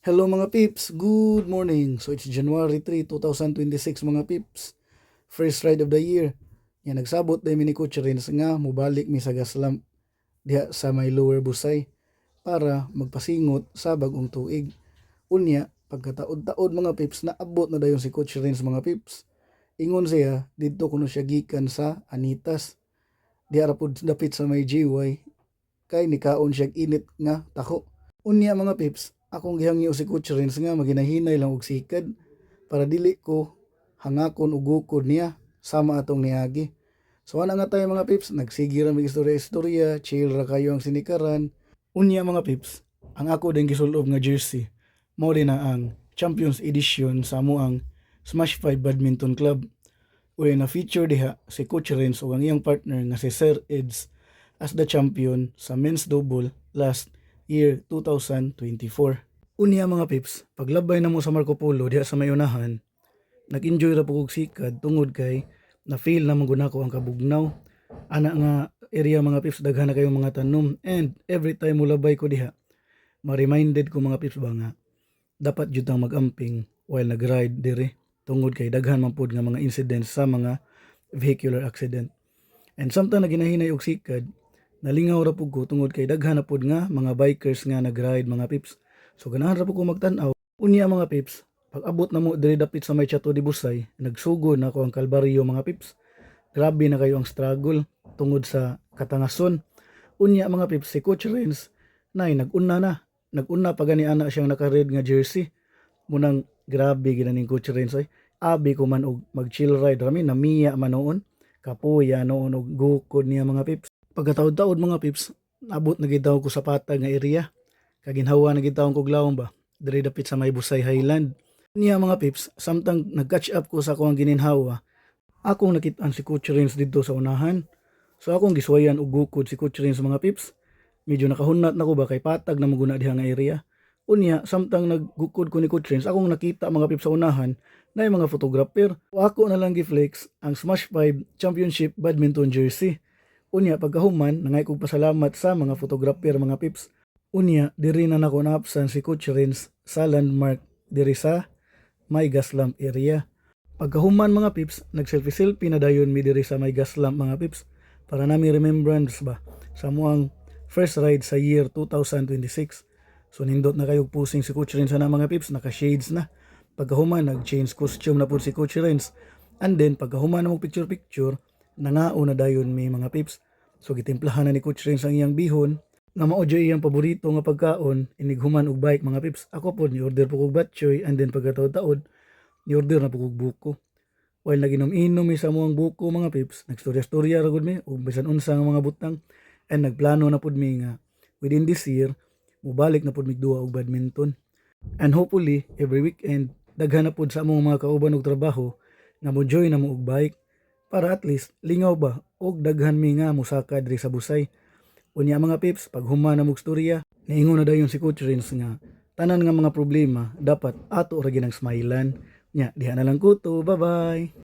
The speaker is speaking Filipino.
Hello mga pips, good morning. So it's January 3, 2026 mga pips. First ride of the year. Yan nagsabot dahil ni Coach Rins nga mubalik mi sa gaslamp diha sa may lower busay para magpasingot sa bagong tuig. Unya, pagkataod-taod mga pips, naabot na dayon si Coach Rins mga pips. Ingon siya, dito kuno siya gikan sa Anitas. Diha ra pud dapit sa may GY kay nikaon siya init nga tako. Unya mga pips, akong gihangyo si Coach Renz nga maginahinay lang og sikad para dili ko hangakon ug gukod niya sama atong niagi. So ana nga tayo mga pips, nagsige ra mig istorya-istorya, chill ra kayo ang sinikaran. Unya mga pips, ang ako din gisulob nga jersey mao din na ang Champions Edition sa amo ang Smash 5 Badminton Club. Uy na feature diha si Coach Renz ug ang iyang partner nga si Sir Eds as the champion sa men's double last year 2024. Unya mga pips, paglabay na mo sa Marco Polo diha sa may unahan, nag-enjoy ra po kog sikad tungod kay na feel na maguna ko ang kabugnaw. Ana nga area mga pips, daghan na kayong mga tanom, and every time mo labay ko diha, ma-reminded ko mga pips ba nga dapat jud tang mag-amping while nag-ride dire tungod kay daghan man pud nga mga incidents sa mga vehicular accident. And samtang naginahinay og sikad, nalingaw ra pud ko tungod kay daghan na pud nga mga bikers nga nag-ride mga pips. So ganahan ra pud ko magtan-aw. Unya mga pips, pag abot na mo diri dapit sa may Chateau de Busay, nagsugod na ako ang kalbaryo mga pips. Grabe na kayo ang struggle tungod sa katangason. Unya mga pips, si Coach Renz nag-una na. Nag-una pa gani ana siyang naka-red nga jersey. Munang grabe ginaning Coach Renz ay. Abi ko man og mag-chill ride rami, namiya man noon. Kapuya noon og gukod niya mga pips. Pagkataod-taod mga pips, abot na gitaw ko sa patag nga area. Kaginhawa na gitaw ko glawon ba, diri dapit sa may Busay Highland. Niya mga pips, samtang nag-catch up ko sa akong gininhawa, akong nakit-an si Coach Renz dito sa unahan. So akong giswayan og gukod si Coach Renz mga pips. Medyo nakahunat na ko ba kay patag na maguna diha nga area. Unya, samtang naggukod ko ni Coach Renz, akong nakita mga pips sa unahan na yung mga photographer. O ako na lang giflex ang Smash 5 Championship Badminton Jersey. Unya, pagkahuman, nangay kong pasalamat sa mga photographer mga pips. Unya, diri na nako naapsan si Coach Renz sa landmark diri sa may gaslamp area. Pagkahuman mga pips, nag-selfie-selfie na dayon mi diri sa may gaslamp mga pips para nami remembrance ba sa muang first ride sa year 2026. So nindot na kayo pusing si Coach Renz na mga pips, naka-shades na. Pagkahuman, nag-change costume na po si Coach Renz. And then, pagkahuman na mo picture-picture, nangao na dayon mi mga pips. So gitimplahan na ni Coach Renz ang iyang bihon, nga mao jay iyang paborito nga pagkaon, inighuman og bike mga pips. Ako po ni order po kog batchoy, and then pagkataod-taod ni order na po kog buko. While naginom-inom mi sa muang buko mga pips, nagstorya-storya ra gud mi og bisan unsa nga mga butang, and nagplano na pud mi nga within this year mubalik na pud mig duwa og badminton. And hopefully every weekend daghan na pud sa among mga kauban og trabaho nga mo join na mo og bike para at least lingaw ba og daghan mi nga musaka diri sa Busay. Unya mga pips, pag human na mong storya, niingon na dayon si Coach Renz nga tanan nga mga problema dapat ato ra ginang smilean. Nya, diha na lang ko to. Bye-bye.